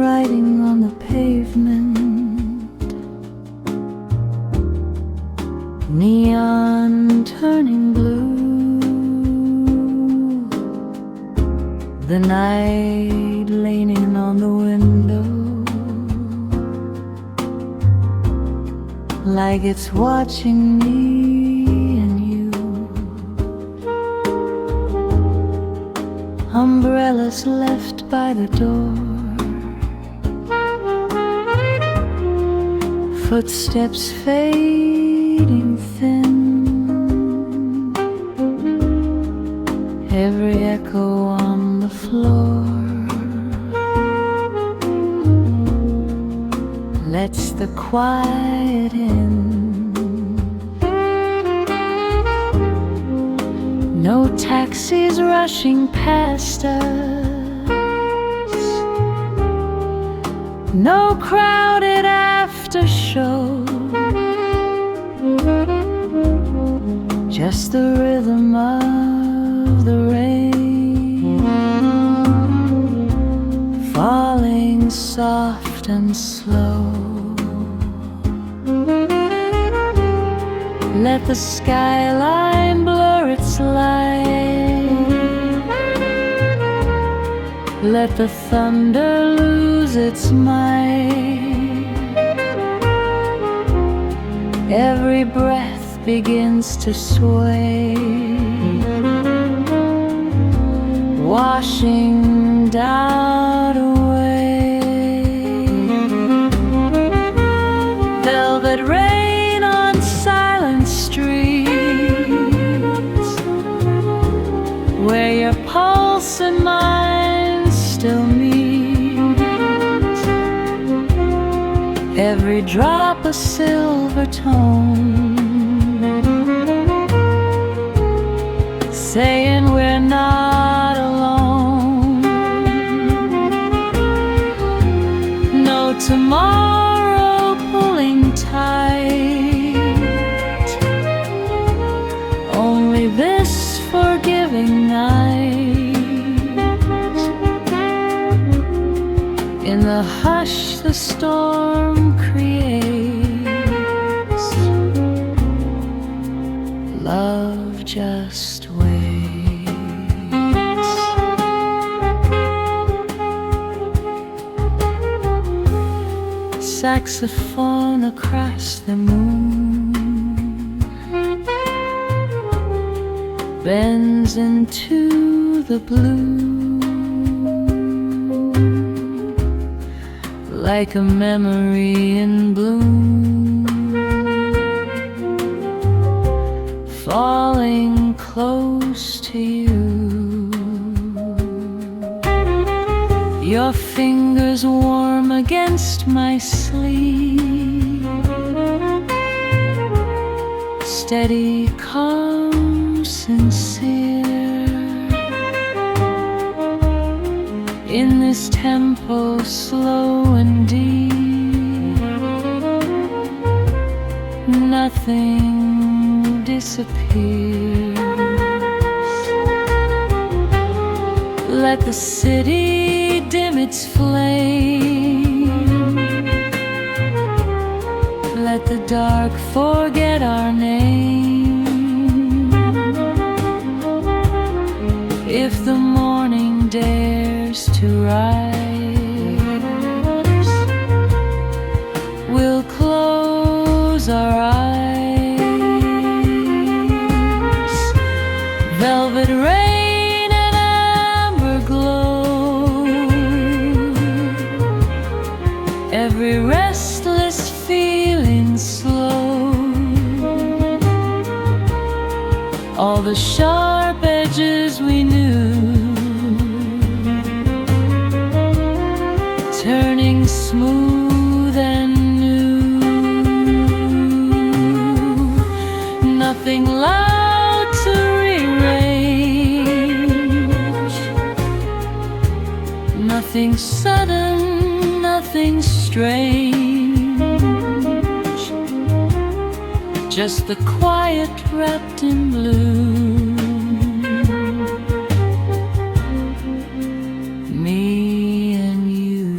Writing on the pavement, neon turning blue, the night leaning on the window like it's watching me and you. Umbrellas left by the door, footsteps fading thin, every echo on the floor lets the quiet in. No taxis rushing past us, no crowded after show, just the rhythm of the rain falling soft and slow. Let the skyline blur its light, let the thunder lose its might. Every breath begins to sway, washing doubt away. Velvet rain on silent streets, where your pulse and mine still meet. Every drop a silver tone, saying we're not alone. No tomorrow pulling tight, only this forgiving night. In the hush the storm creates, love just waits. Saxophone across the moon bends into the blue like a memory in bloom, falling close to you. Your fingers warm against my sleeve, steady, calm, sincere. In this tempo slow and deep, nothing disappears. Let the city dim its flame, let the dark forget our name. If the morning dares to rise, we'll close our eyes. Velvet rain and amber glow, every restless feeling slow. All the sharp edges we knew turning smooth and new. Nothing loud to rearrange, nothing sudden nothing strange, just the quiet wrapped in blue. Me and you.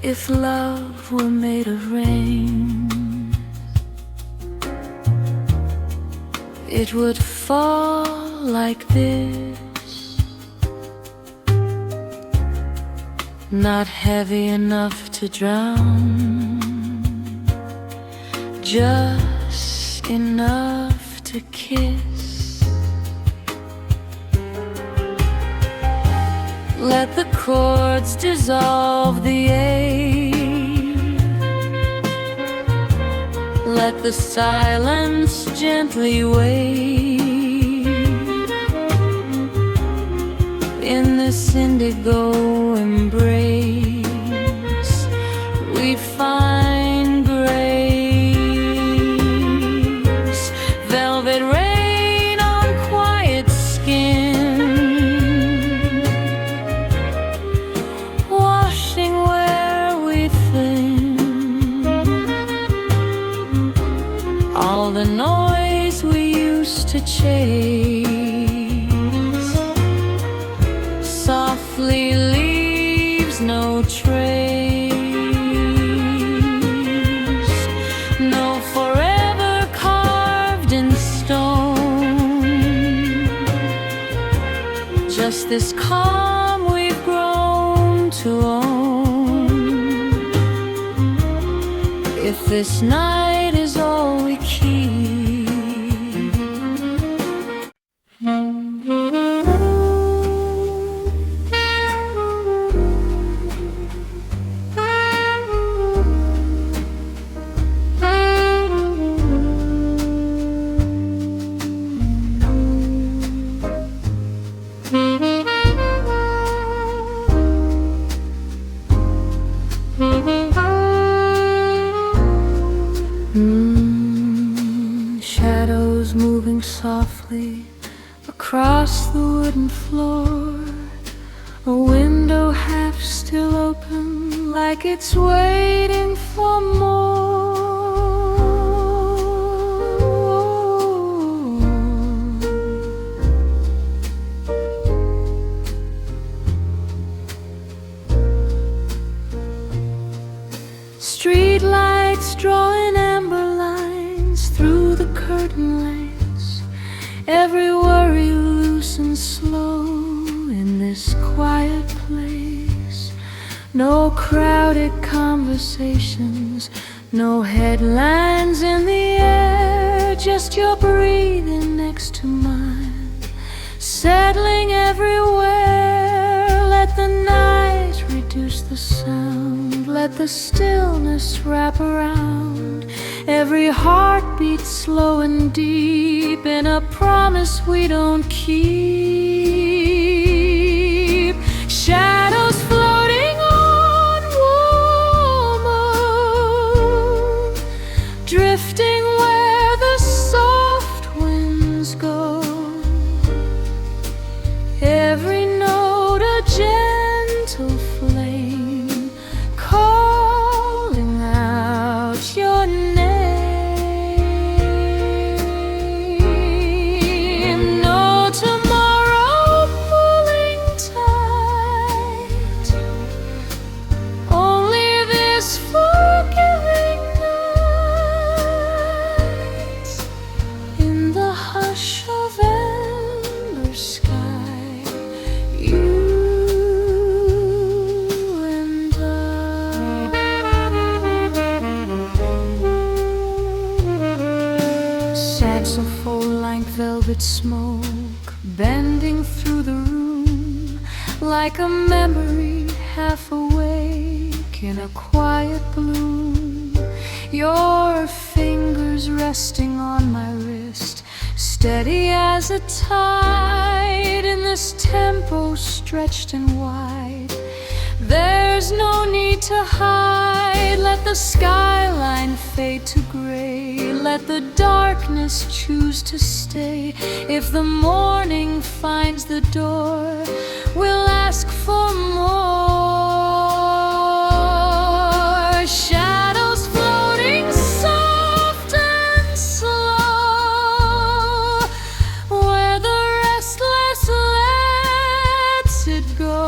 If love were made of rain, it would fall like this, not heavy enough to drown, just enough to kiss. Let the chords dissolve the ache. Let the silence gently wave. In this indigo embrace, we'd find grace. Velvet rain on quiet skin, washing where we think. All the noise we used to chase softly leaves no trace. No forever carved in stone, just this calm we've grown to own. If this night is all we keep, shadows moving softly across the wooden floor, a window half still open, like it's waiting for more. Street lights drawing amber lines through the curtain lace. Every worry loose and slow in this quiet place. No crowded conversations, no headlines in the air, just your breathing next to mine, settling everywhere. Let the night reduce the sound, let the stillness wrap around every heartbeat, slow and deep, in a promise we don't keep. Shadows floating on warm, drifting where the soft winds go. Every note a gentle flame, calling out your name. No tomorrow smoke bending through the room, like a memory half awake in a quiet bloom. Your fingers resting on my wrist, steady as a tide in this tempo stretched and wide. There's no need to hide. Let the skyline fade to gray. Let the darkness choose to stay. If the morning finds the door, we'll ask for more. Shadows floating soft and slow, where the restless lets it go.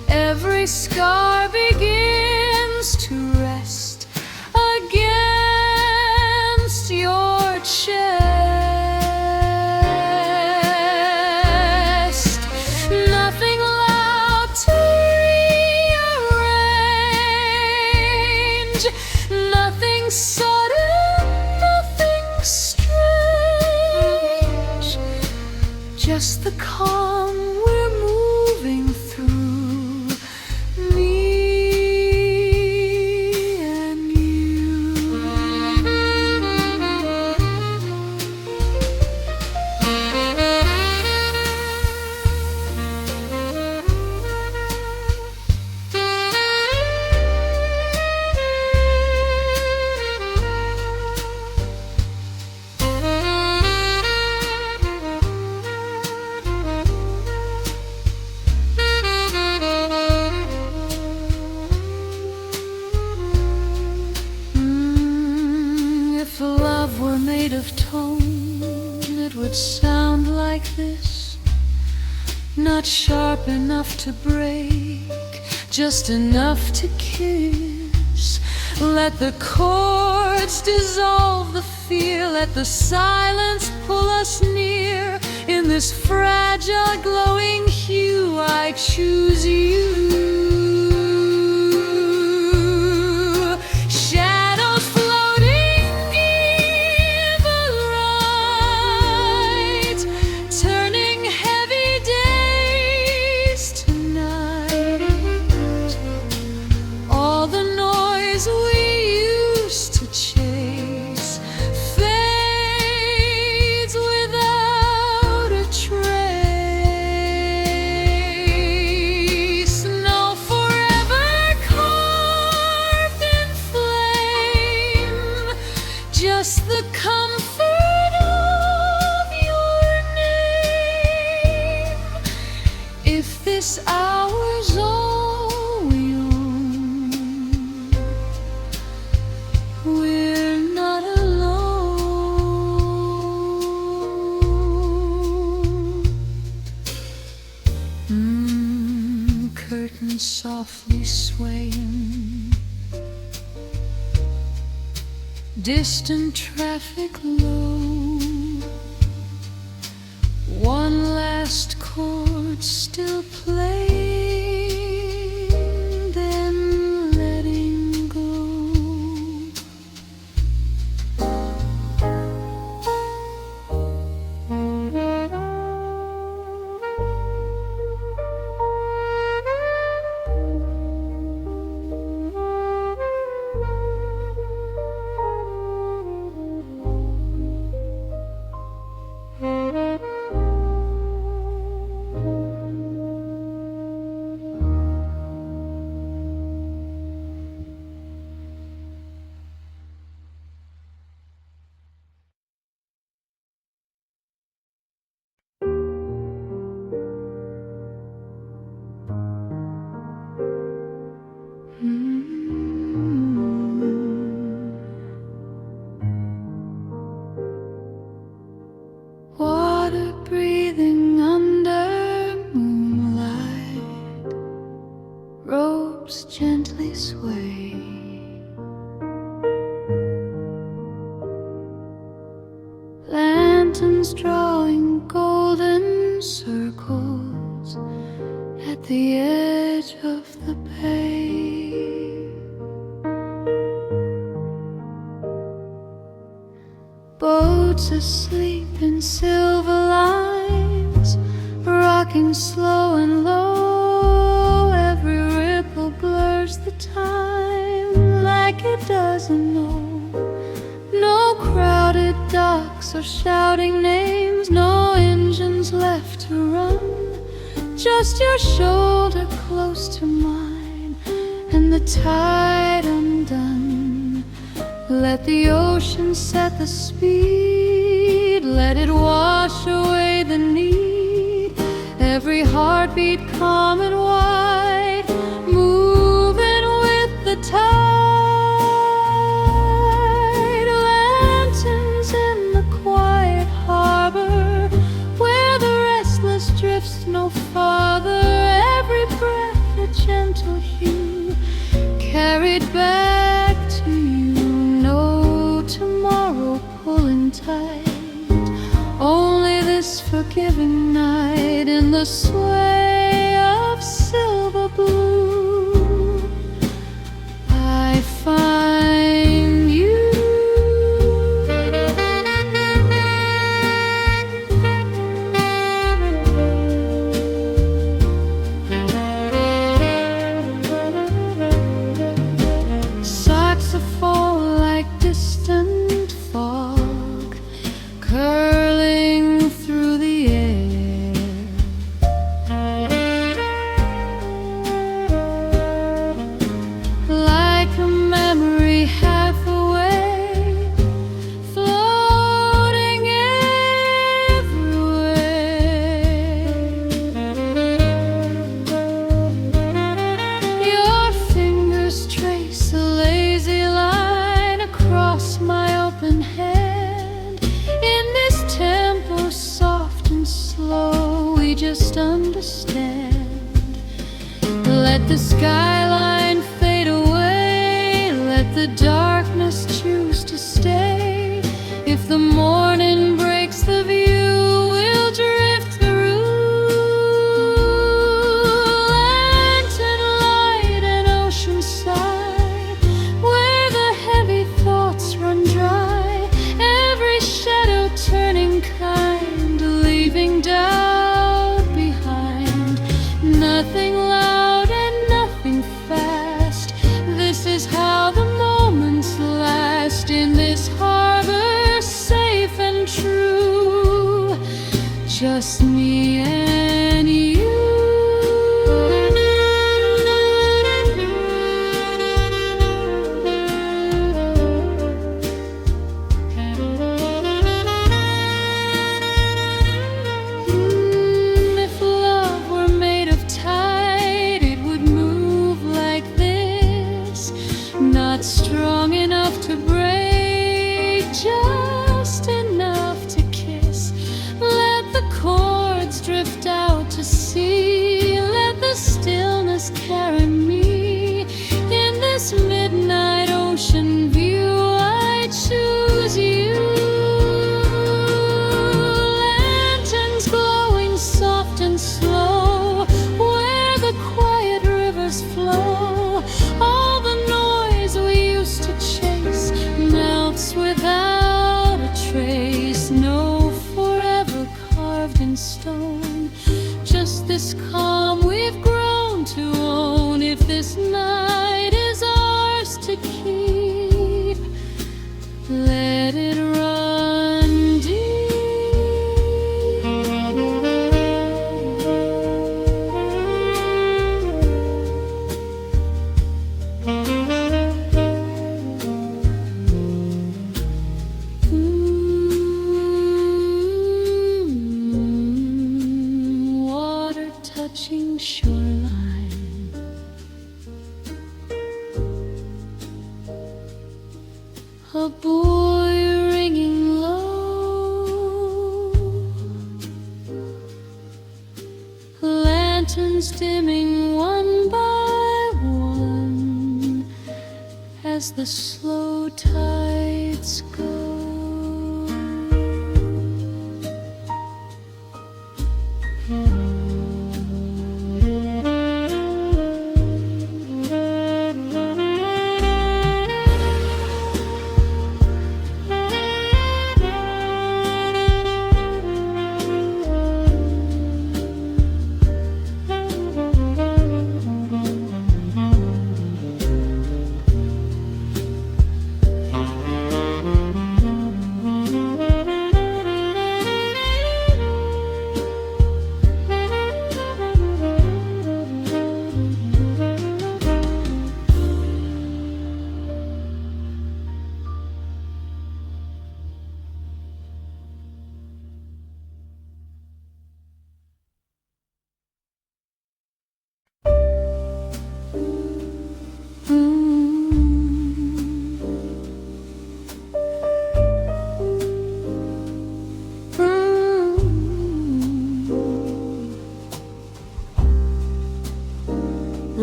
Every scar begins to rest against your chest. Nothing loud to rearrange, nothing sudden, nothing strange. Just the calm we're moving through. If love were made of tone, it would sound like this. Not sharp enough to break, just enough to kiss. Let the chords dissolve the fear. Let the silence pull us near. In this fragile glowing hue, I choose you. Just the comfort of your name. If this hour's all we own, we're not alone. Curtains softly swaying, distant traffic low. One last chord still playing, then letting go. Water breathing under moonlight, ropes gently sway. Lanterns drawing golden circles at the edge of the bay. Boat boats asleep in silver lines, rocking slow and low. Every ripple blurs the time like it doesn't know. No crowded docks or shouting names, no engines left to run. Just your shoulder close to mine and the tide undone. Let the ocean set the speed, let it wash away the need. Every heartbeat calm and wide, moving with the tide. Lanterns in the quiet harbor, where the restless drifts no farther. Every breath a gentle hue, carried back to you. No tomorrow pulling tight, only this forgiving night in the sway of silver blue. I find you. Saxophone like distant fog, curling through the air. Like a memory half away, floating everywhere. Your fingers trace a lazy line across my open hand. In this tempo soft and slow, we just understand. Let the skyline fade away, let the darkness choose to stay. If the morning breaks the view, we'll drift through. Lantern light and ocean side, where the heavy thoughts run dry. Every shadow turning kind, leaving doubt behind. Nothing loud and nothing fast, this is how the moments last. In this harbor safe and true, just me and you. If love were made of tide, it would move like this. Not strong enough to break, just enough to kiss. Let the chords drift out to sea, let the stillness carry me. In this midnight ocean view, I choose you. Lanterns glowing soft and slow, where the quiet rivers flow. All the noise we used to chase melts without a trace. No forever carved in stone, just this calm we've grown to own. If this night is ours to keep, let it run deep. Water touching shoreline, a buoy ringing low, lanterns dimming one by one as the slow tides go.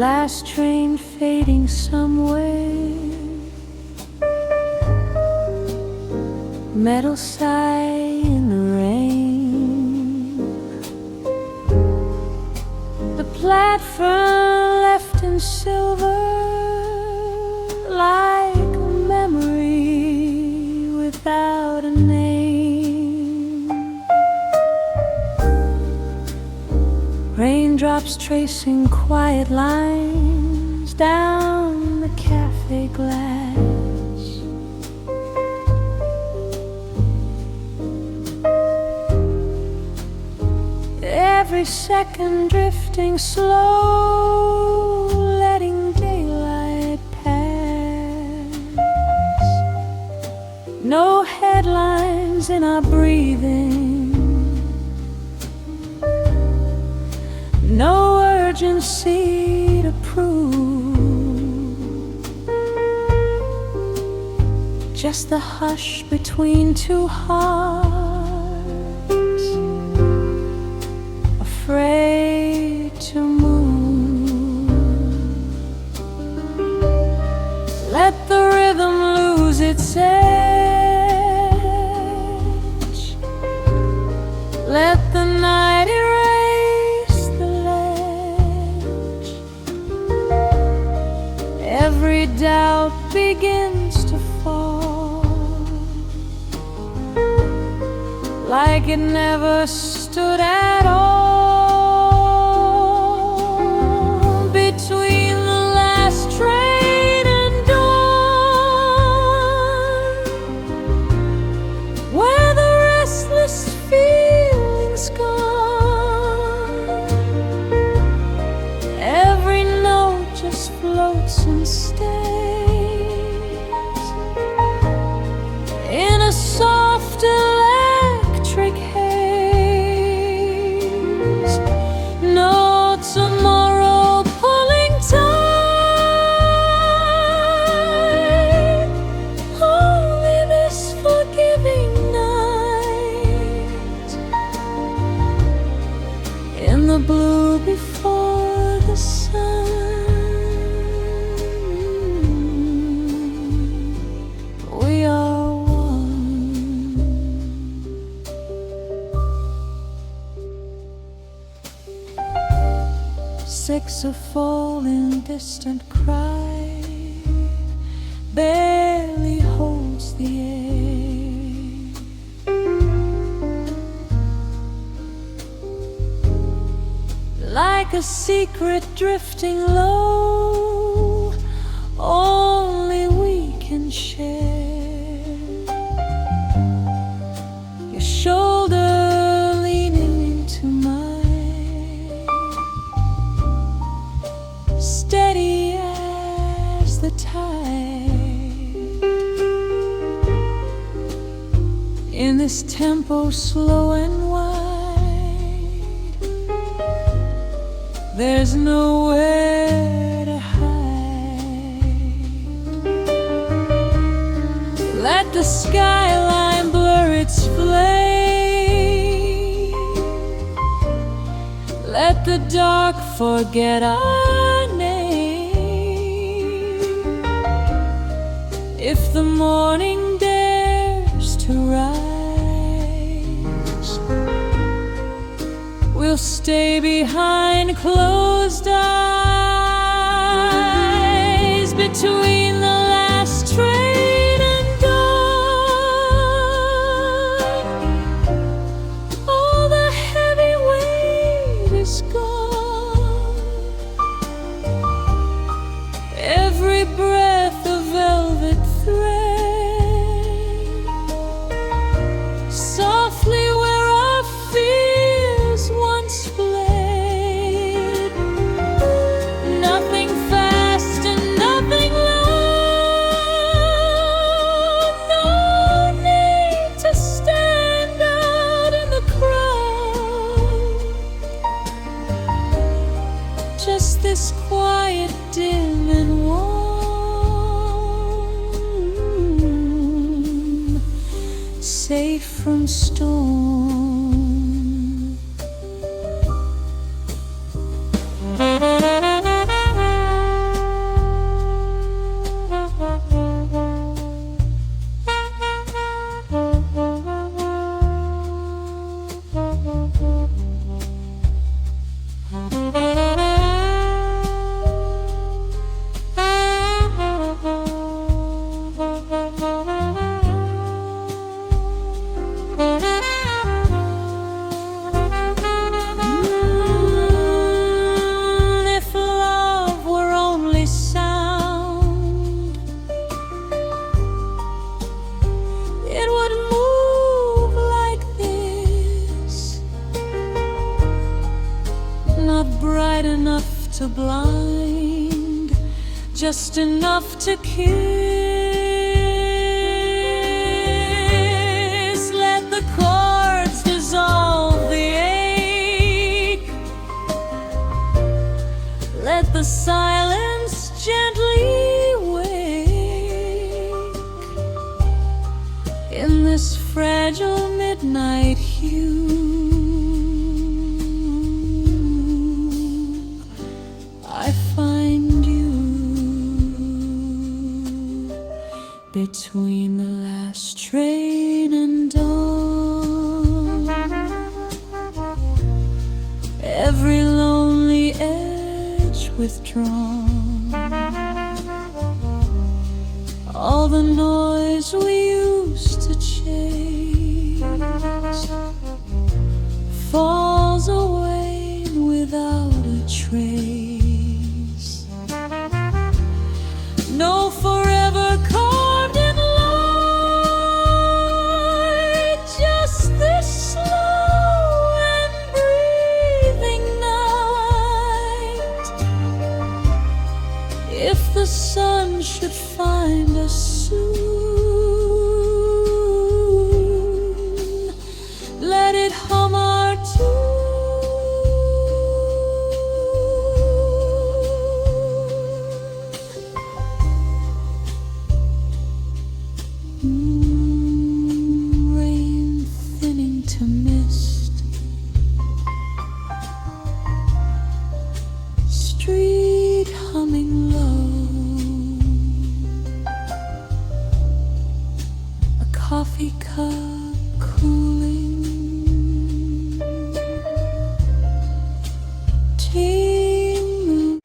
last train fading somewhere, metal sigh in the rain, the platform left in silver, like a memory without a name. Raindrops tracing quiet lines down the cafe glass, every second drifting slow, letting daylight pass. No headlines in our breathing, no urgency to prove, just the hush between two hearts, afraid to move. Let the rhythm lose its edge, let the night erase the ledge. Every doubt begins to fall, like it never stood at all. Between the last train and dawn, where the restless feeling's gone, every note just floats and stays in a soft electric haze. No tomorrow pulling tight, only this forgiving night. In the blue before the sun, we are one. Saxophone in distant cry barely holds the air, like a secret drifting low, only we can share. Your shoulder leaning into mine, steady as the tide, in this tempo slow and wide. There's nowhere to hide. Let the skyline blur its flame, let the dark forget our name. If the morning dares to rise, we'll stay behind closed eyes. Between the last train and dawn, all the heavy weight is gone, every breath a velvet thread, softly where our fears once fled. Nothing fast and nothing loud, no need to stand out in the crowd, just this quiet, dim and warm, safe from storm. bright enough to blind, just enough to kiss. Let the chords dissolve the ache, let the silence gently wake in this fragile midnight hue. I find you between the last train and dawn. Every lonely edge withdrawn, all the noise we used to chase falls away without a trace. No forever carved in light, just this slow and breathing night. If the sun should find us soon, let it hum our tune. Rain thinning to mist, street humming low, a coffee cup cooling, tea moon.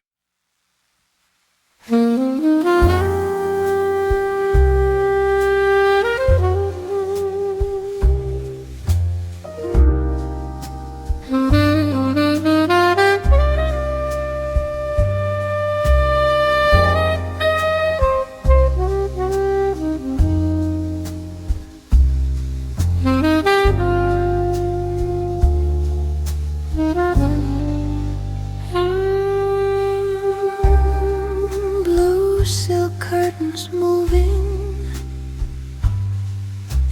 Blue silk curtains moving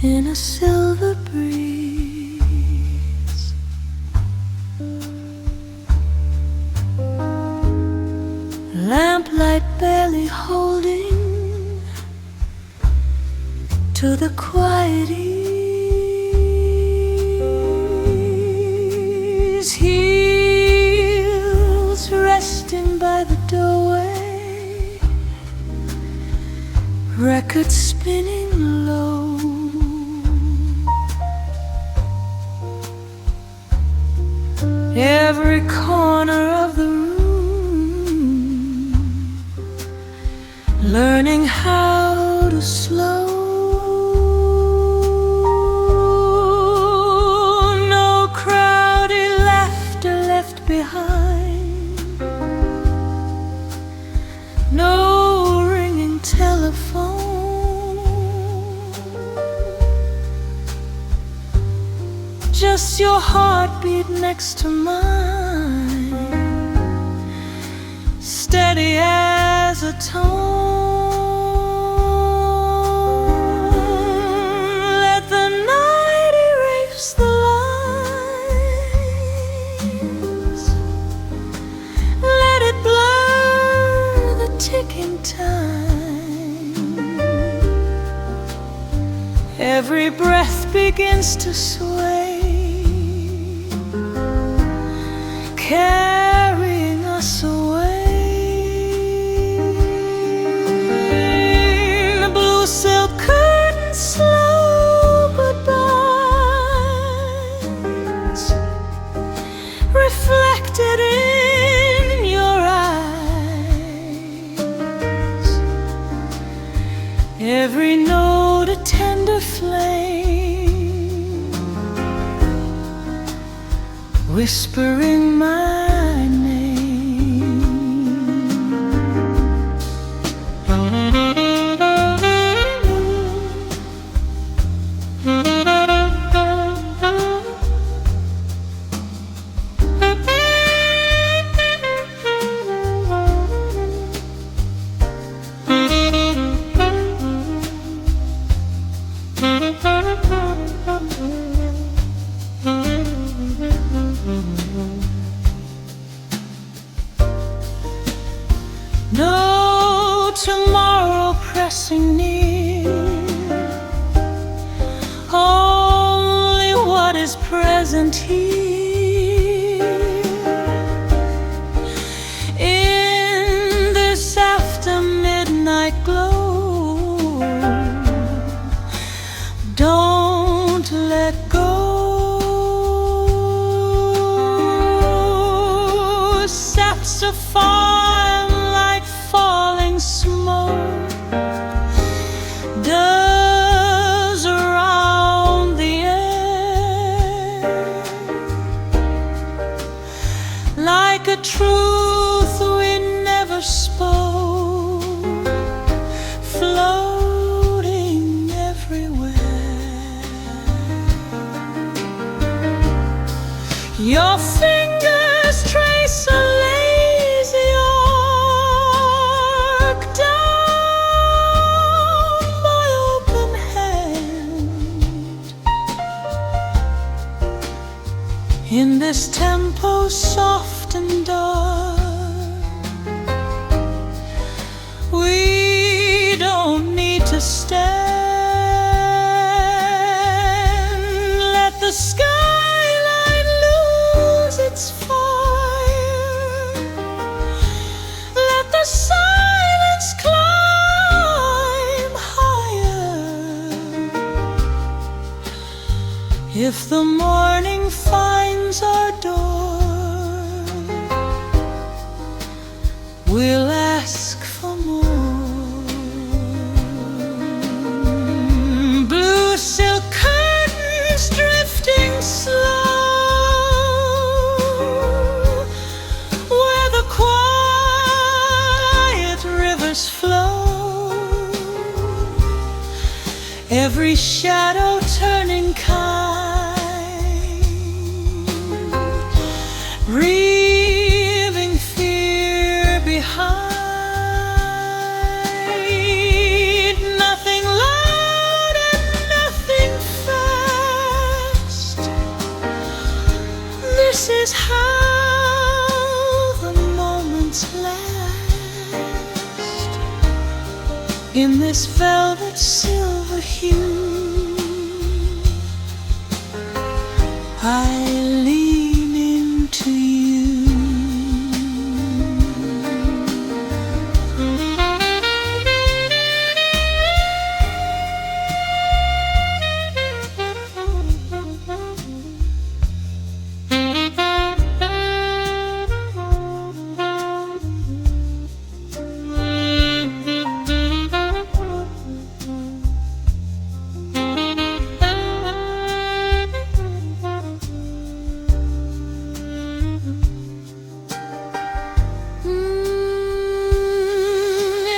in a silver breeze. Lamplight barely holding to the quiet ease. Heels resting by the doorway, record spinning low. Every corner of the room learning how to slow. No crowdy laughter left behind, no ringing telephone, just your heartbeat next to mine, steady as a tone. Let the night erase the lines, let it blur the ticking time. Every breath begins to sway, carrying us away. The blue silk curtain, slow goodbyes, reflected in your eyes. Every note a tender flame, whispering my name. present here in this after midnight glow. Don't let go. Saxophone like falling smoke does around the air, like a truth we never spoke, floating everywhere. Your fingers trace a lazy arc down my open hand. In this tempo soft and dark, we don't need to stand. Let the skyline lose its fire. Let the silence climb higher. If the morning finds our door, we'll ask for more. Blue silk curtains drifting slow, where the quiet rivers flow, every shadow turning kind, leaving fear behind. Nothing loud and nothing fast. This is how the moments last. In this velvet silver hue, I lean into you.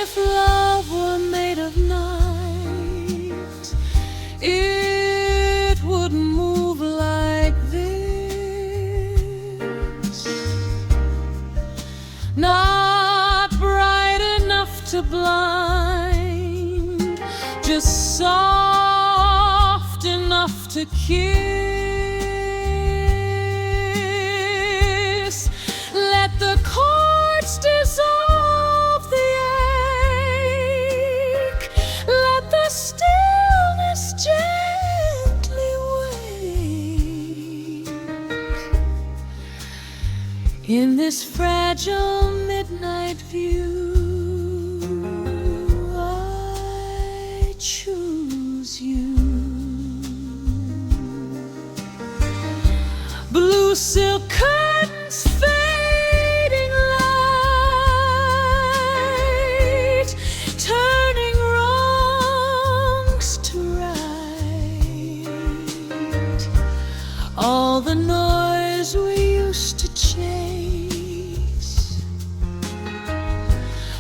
If love were made of night, it would move like this. Not bright enough to blind, just soft enough to kiss. Let the chords dissolve the ache. Let the stillness gently wake. In this fragile midnight view, I choose you. Blue silk curtains fading light, turning wrongs to right. All the noise we used to chase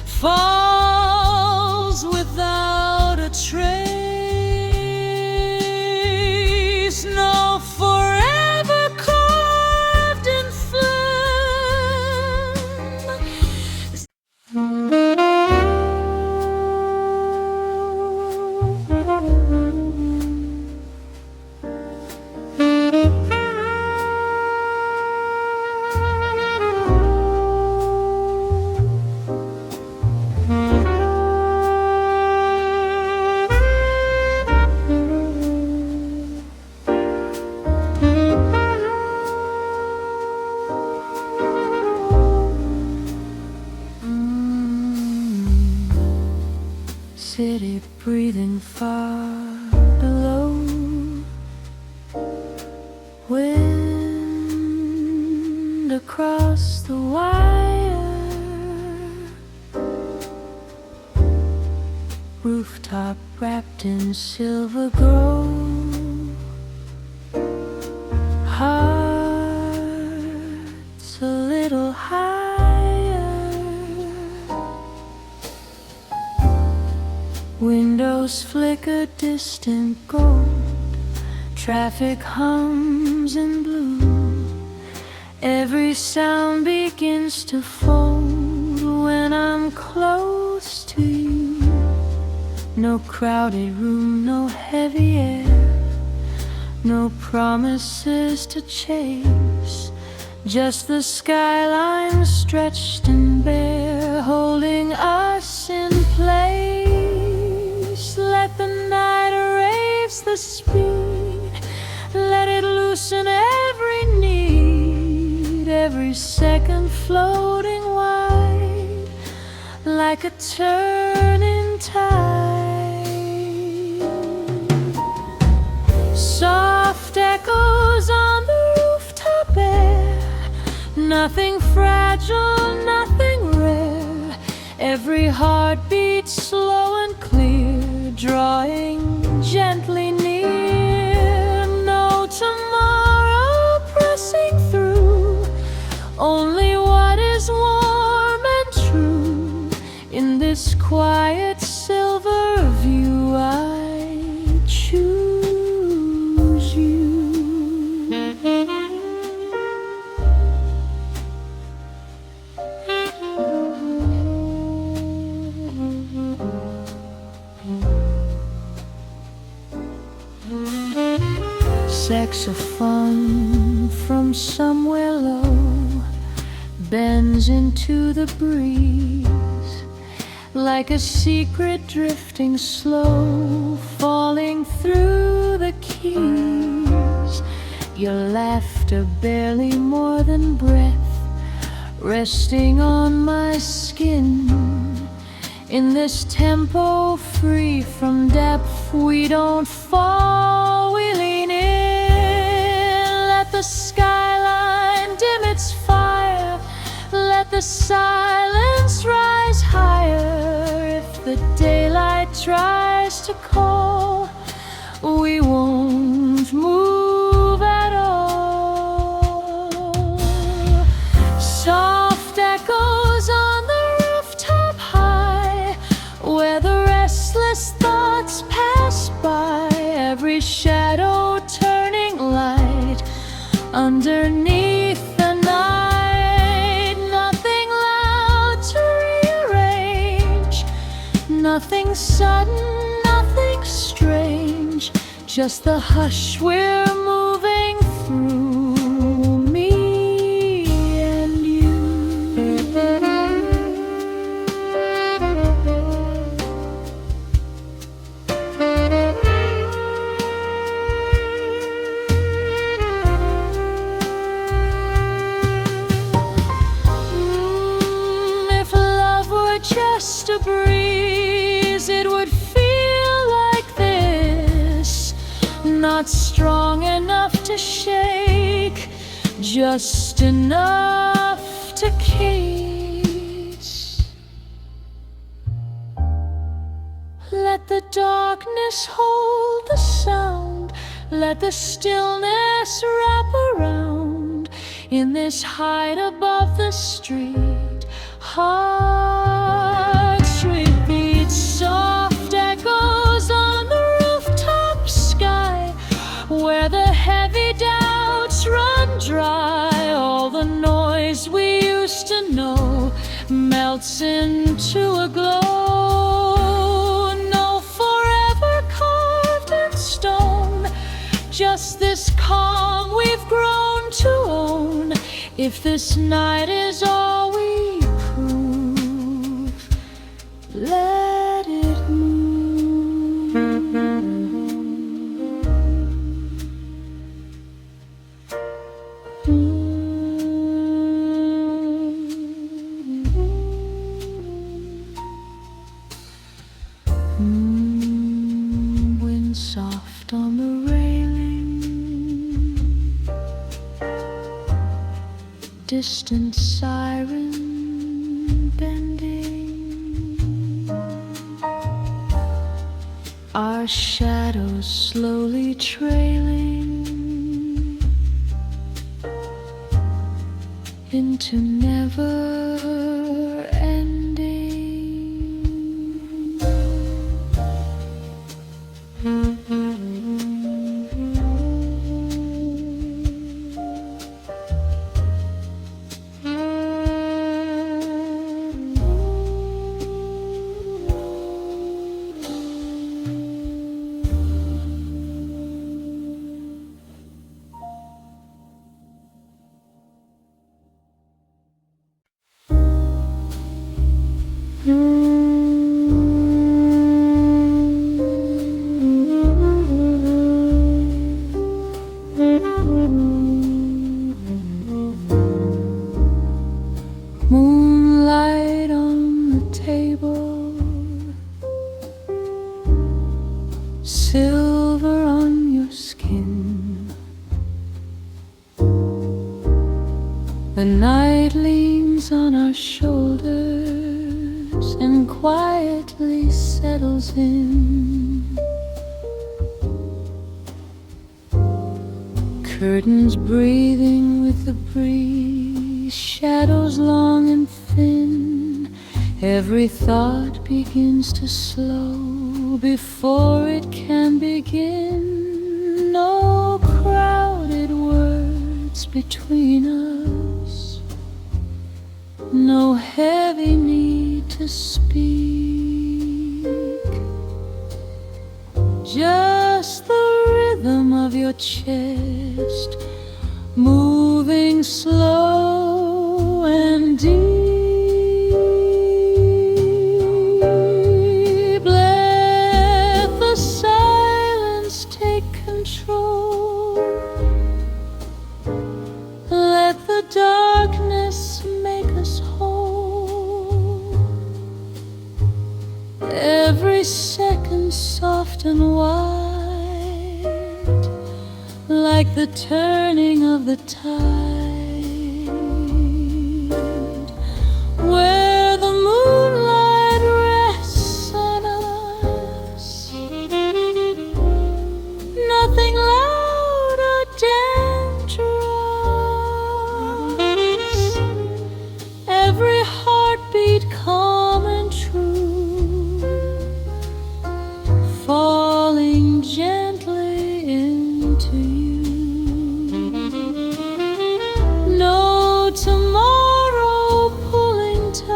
falls without a trace. No forever carved in flame. wind across the wire. Rooftop wrapped in silver gold. Hearts a little higher. Windows flicker distant gold. Traffic hums in blue. Every sound begins to fold when I'm close to you. No crowded room, no heavy air, no promises to chase. Just the skyline stretched and bare, holding us in place. Let the night erase the speed. Let it loosen every need. Every second floating wide, like a turning tide. Soft echoes on the rooftop air. Nothing fragile, nothing rare. Every heartbeat slow and clear, drawing gently near. No tomorrow pressing through, only what is warm and true. In this quiet silver view, I choose you. Saxophone from somewhere low bends into the breeze, like a secret drifting slow, falling through the keys. Your laughter barely more than breath, resting on my skin. In this tempo free from depth, we don't fall, we lean in. Let the skyline dim its fire. Let the silence rise higher. If the daylight tries to call, we won't move at all. Soft echoes on the rooftop high, where the restless thoughts pass by. Every shadow turning light underneath the night. Nothing loud to rearrange, nothing sudden, nothing strange. Just the hush we're moving through, me and you. If love were just a breeze, it would feel like this. Not strong enough to shake, just enough to kiss. Let the darkness hold the sound. Let the stillness wrap around. In this height above the street, hearts repeat. Soft echoes on the rooftop sky, where the heavy doubts run dry. All the noise we used to know melts into a glow. No forever carved in stone, just this calm we've grown to own. If this night is all we prove, let it move. Wind soft on the railing, distant siren bending, our shadows slowly trailing into never ending. Moonlight on the table, silver on your skin. The night leans on our shoulders and quietly settles in. Curtains breathing with the breeze, shadows long and thin. Every thought begins to slow before it can begin. No crowded words between us, no heavy need to speak, just the rhythm of your chest moving slow and deep. Let the silence take control, let the darkness make us whole. Every second soft and wide, like the turning of the tide, where the moonlight rests on us. Nothing loud or dangerous, every heartbeat calm and true, falling gently into you. No tomorrow pulling tight,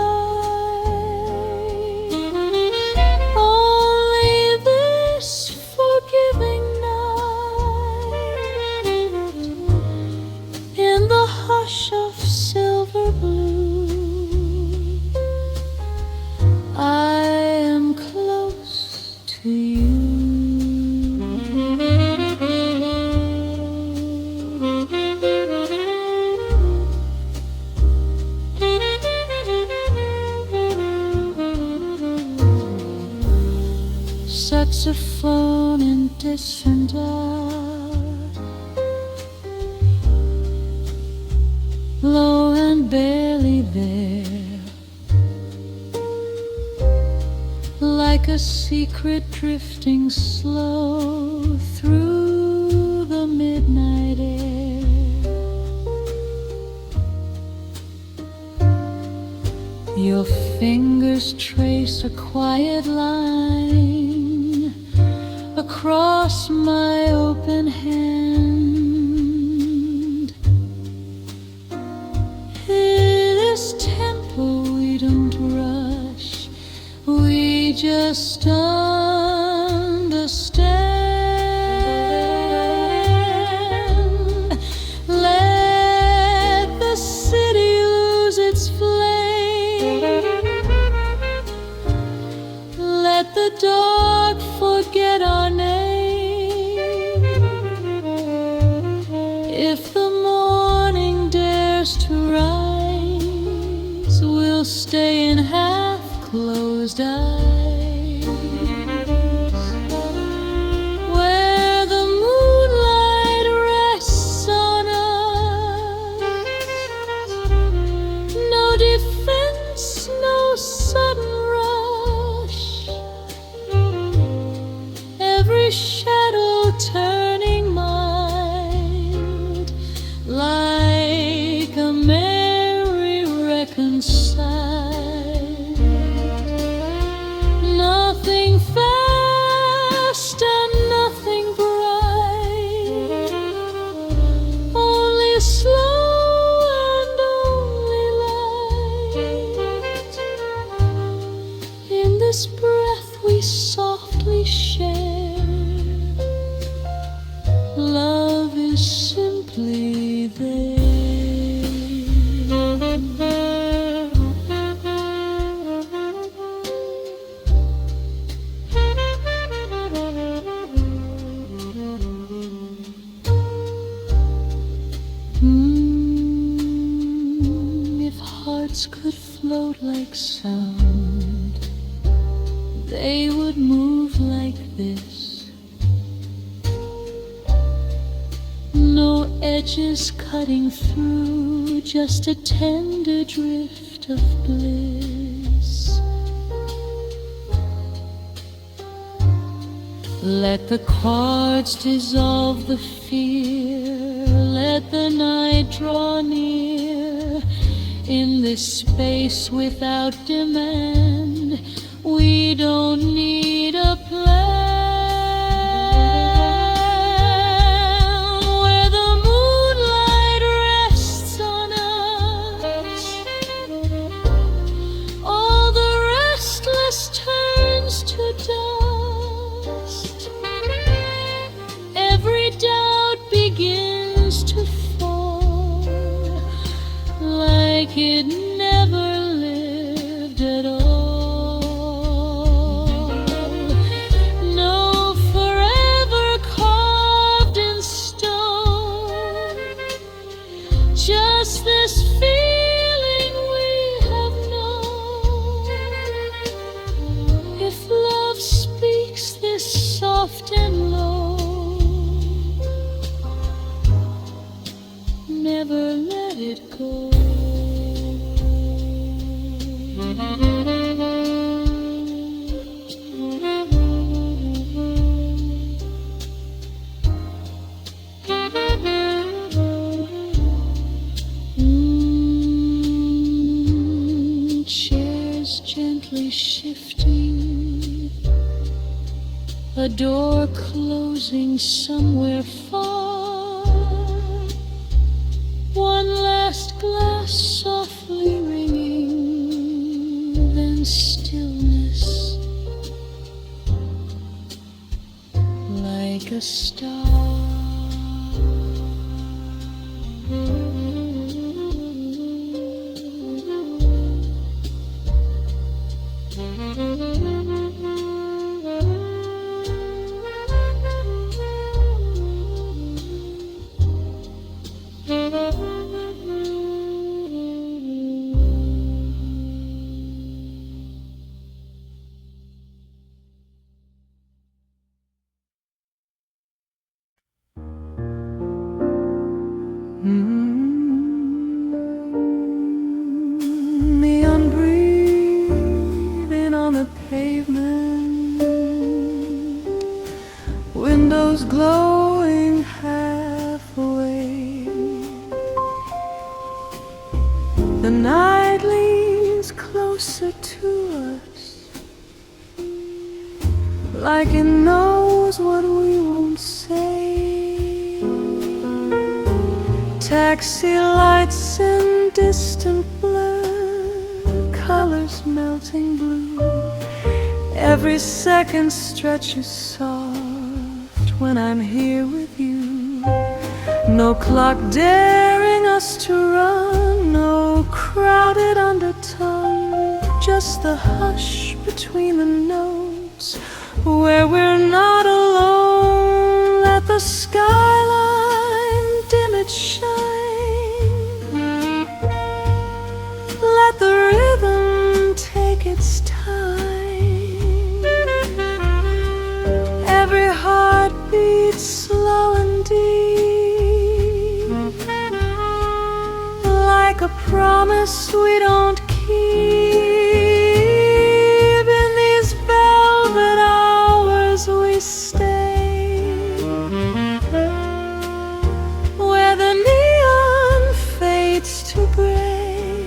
only this forgiving night. In the hush of silver blue, I am close to you. Saxophone in distant art, low and barely there, like a secret drifting slow through the midnight air. Your fingers trace a quiet line across my open hand. In this tempo we don't rush, we just understand. Let the city lose its flame, let the dark forget our name. If the morning dares to rise, we'll stay in half-closed eyes, where the moonlight rests on us. words could float like sound, they would move like this. No edges cutting through, just a tender drift of bliss. Let the cards dissolve the fear, let the night draw near. In this space without demand, we don't need a plan. Where the moonlight rests on us, all the restless turns to dust. Every doubt begins to fall, like it never lived at all. No forever carved in stone, just this feeling we have known. If love speaks this soft and low, never let it go. Chairs gently shifting, a door closing somewhere far. One last glass softly ringing, then stillness, like a star. Neon breathing on the pavement, windows glowing half awake. The night leans closer to us, like it knows what we won't say. Taxi lights in distant blur, colors melting blue. Every second stretches soft when I'm here with you. No clock daring us to run, no crowded undertone, just the hush between the notes where we're not alone. Let the skyline dim its shine, let the rhythm take its time. Every heart beats slow and deep, like a promise we don't keep. In these velvet hours we stay, where the neon fades to gray.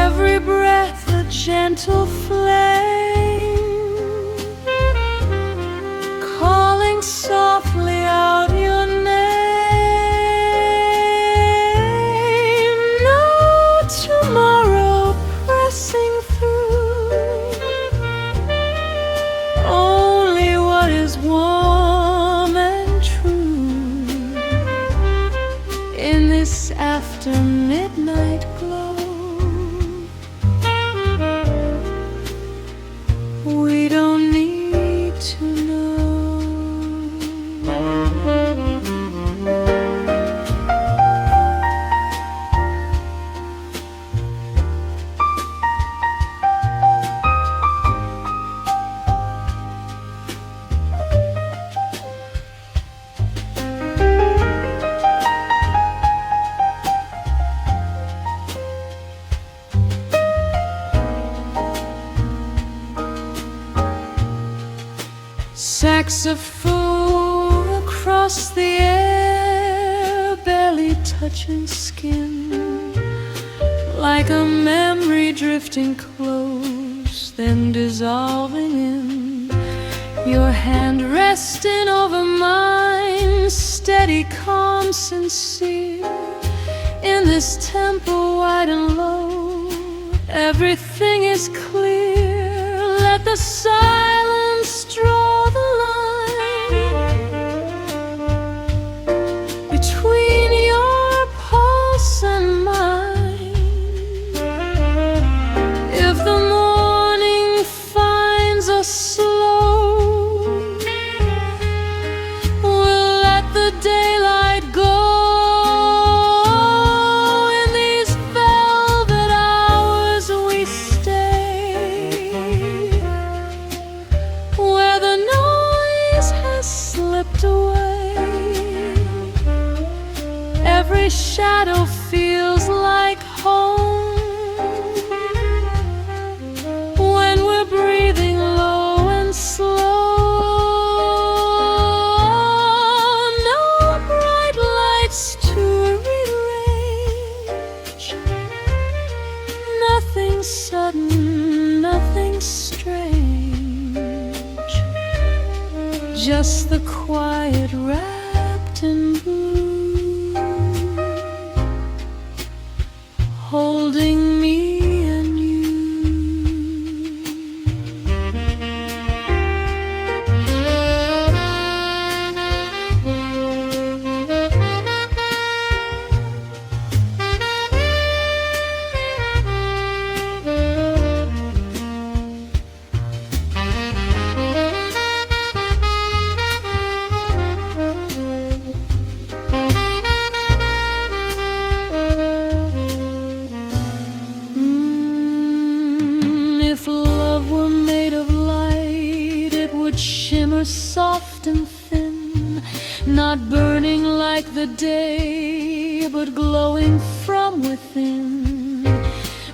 Every breath a gentle flame, calling softly out your name. No tomorrow pressing through, only what is warm and true. In this after midnight glow, we don't need to know. saxophone across the air, barely touching skin, like a memory drifting close, then dissolving in. Your hand resting over mine, steady, calm, sincere. In this tempo wide and low, everything is clear. Let the silence draw the line between your pulse and mine. If the morning finds us slow, we'll let the daylight go. In these velvet hours we stay, where the noise has slipped away. Every shadow feels like home when we're breathing low and slow. No bright lights to rearrange, nothing sudden, nothing strange, just the quiet wrapped in blue, holding me and you. If love were made of light, it would shimmer soft and thin, not burning like the day, but glowing from within.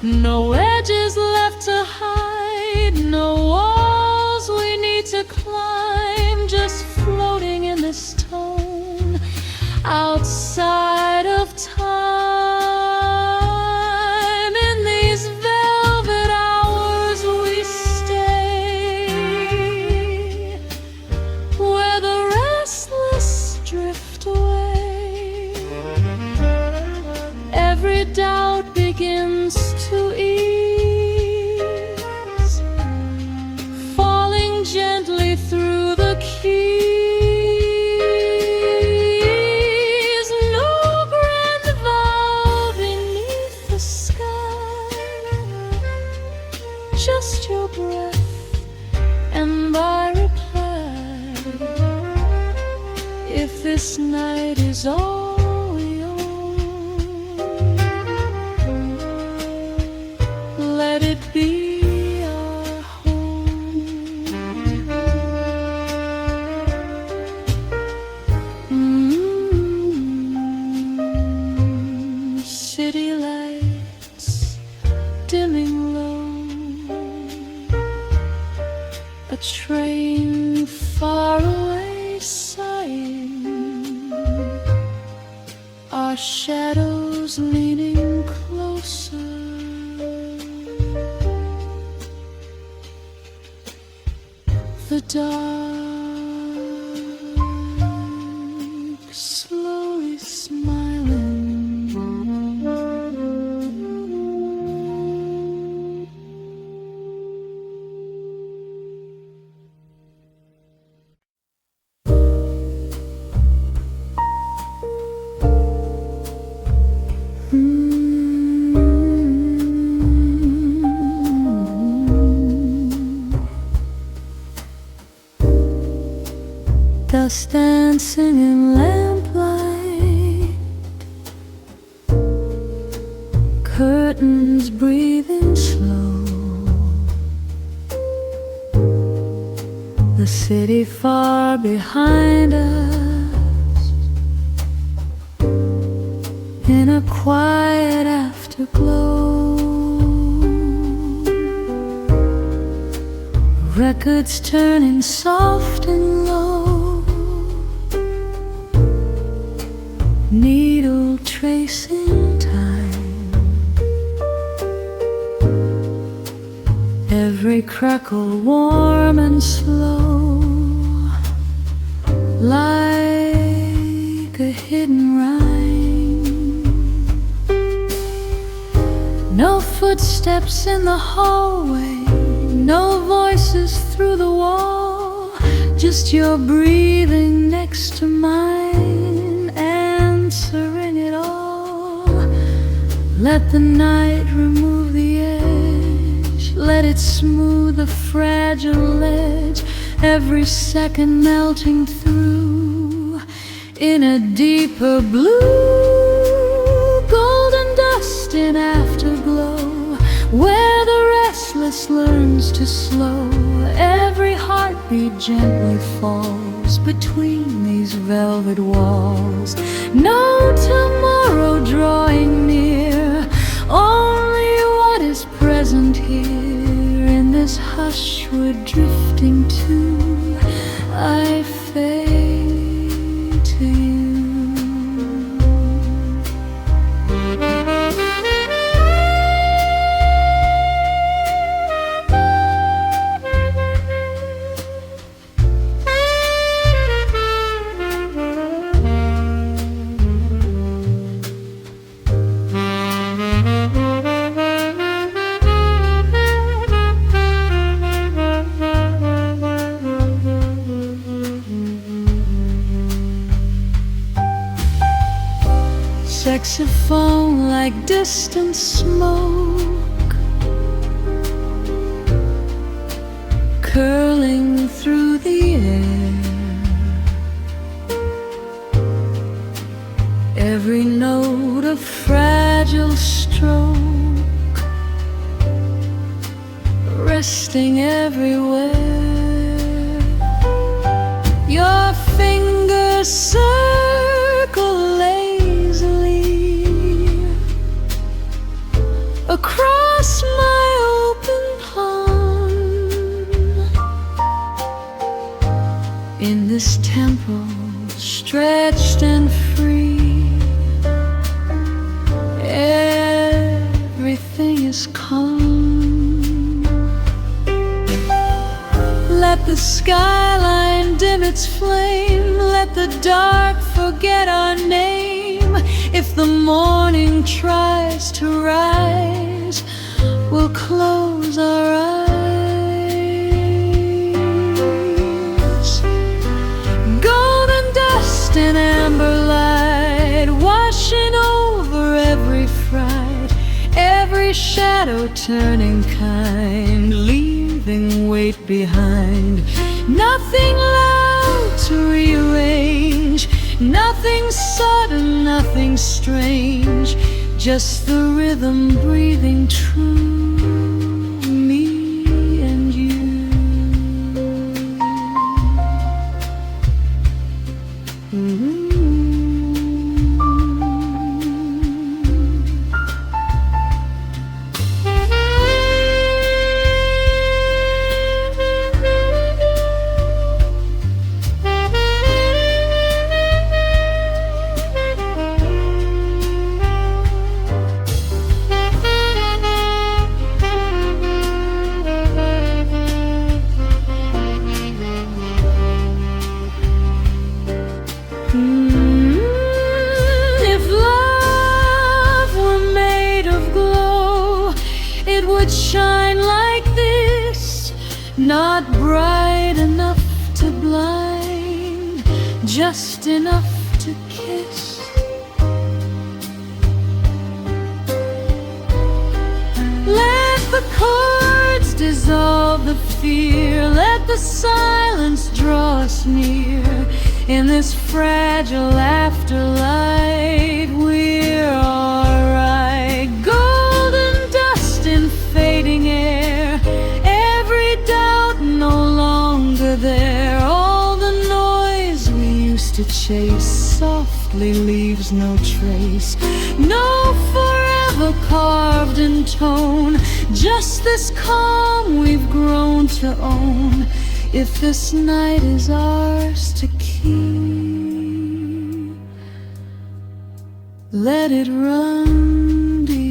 No edges left to hide, no walls we need to climb, just floating in this tone, outside of time. In these velvet hours we stay, where the restless drift away. Every doubt begins to ease, falling gently through the keys. No grand vow beneath the sky, just your breath and my reply. If this night is all we own, let it be our home. City lights dimming low, a train far away sighing, our shadows leaning closer. The dark slowly smiling. Dust dancing in lamplight, curtains breathing slow, the city far behind us, in a quiet afterglow. Records turning soft and low, needle tracing time. Every crackle warm and slow, like a hidden rhyme. No footsteps in the hallway, no voices through the wall, just your breathing next to mine, answering it all. Let the night remove the edge, let it smooth the fragile edge, every second melting through in a deeper blue, golden dust in afterglow, where the restless learns to slow. Every heartbeat gently falls between these velvet walls. No tomorrow drawing near, only what is present here. In this hush we're drifting to, I fade to you. Saxophone like distant smoke, curling through the air. Every note a fragile stroke, resting everywhere. Your fingers circle across my open palm. In this temple, stretched and free, everything is calm. Let the skyline dim its flame, let the dark forget our name. If the morning tries to rise, we'll close our eyes. Golden dust and amber light, washing over every fright, every shadow turning kind, leaving weight behind. Nothing loud to rearrange, nothing sudden, nothing strange, just the rhythm breathing true, me and you. If love were made of glow, it would shine like this, not bright enough to blind, just enough to kiss. Let the chords dissolve the fear, let the silence draw us near. In this fragile afterlight, we're alright. Golden dust in fading air, every doubt no longer there. All the noise we used to chase softly leaves no trace. No forever never carved in tone, just this calm we've grown to own. If this night is ours to keep, let it run deep.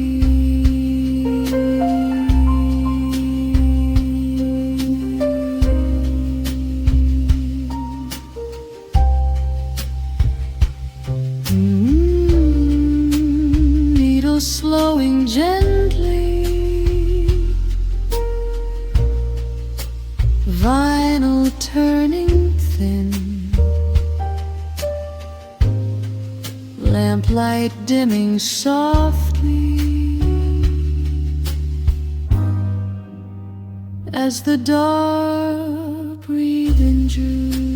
Needles slowing gently, vinyl turning thin, lamplight dimming softly as the dark breathe in June.